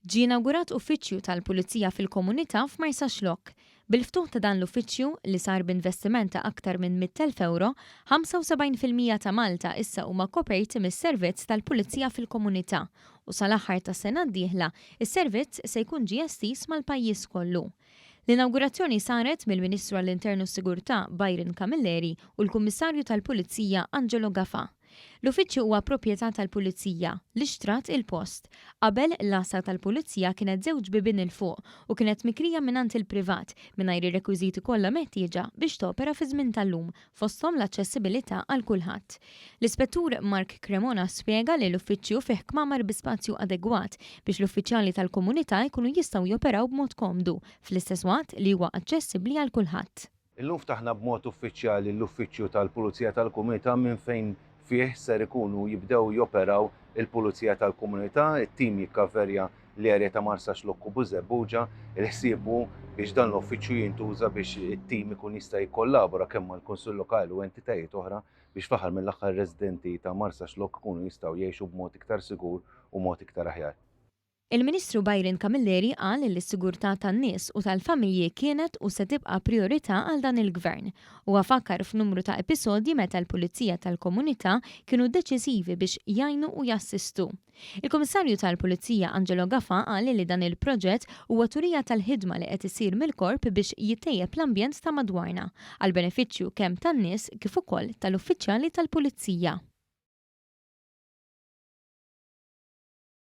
Ġie inawgurat uffiċċju tal-Pulizija fil-Komunità f'Marsaxlokk. Bil-ftuħ ta' dan l-uffiċċju li sar b'investiment ta' aktar minn 100,000 euro, 75% ta' Malta issa huma koperti mis-servizz tal-Pulizija fil-Komunità u sal-aħħar tas-sena d-dieħla is-servizz se jkun ġie estis mal-pajjiż kollu. L-inawgurazzjoni saret mill-Ministru għall-Internu u Sigurtà Byron Camilleri u l-Kummissarju tal-Pulizija Angelo Gafà. L-uffiċċju huwa proprjetà tal-Pulizija li xtrat il-post. Qabel l-asa tal-Pulizija kienet żewġ bibien il fuq u kienet mikrija mingħand il-privat mingħajr ir-rekwiżiti kollha meħtieġa biex topera fi żmien tal-lum fosthom l-aċċessibilità għal kulħadd. L-Ispettur Mark Cremona spjega li l-uffiċċju fih kmamar bi spazju adegwat biex l-uffiċjali tal-komunità jkunu jistgħu joperaw b'mod komdu fl-istess waqt li huwa aċċessibbli għal kulħadd. Illum ftaħna b'mod uffiċjali l-uffiċċju tal-Pulizija tal-Komunità minn fejn fih ser ikunu jibdew joperaw il-Pulizija tal-Komunità, it-tim jikkaverja l-erja ta' Marsaxlokk u Bużebbuġa, il-ħsiebu biex dan l-uffiċċju jintuża biex it-tim ikun jista' jikkollabora kemm mal-Kunsill Lokali u entitajiet oħra biex fl-aħħar mill-aħħar residenti ta' Marsaxlokk ikunu jistgħu jgħixu b'mod iktar sigur u mod iktar aħjar. Il-Ministru Byron Camilleri qal li s-sigurtà tan-nies u tal-familji kienet u se tibqa' priorità għal dan il-Gvern u fakkar f'numru ta' episodji meta l-Pulizija tal-Komunità kienu deċiżivi biex jgħinu u jassistu. Il-Kummissarju tal-Pulizija Angelo Gafà qal li dan il-proġett huwa turija tal-ħidma li qed isir mill-korp biex jittejjeb l-ambjent ta' madwarna għal benefiċċju kemm tan-nies kif ukoll tal-uffiċjali tal-Pulizija.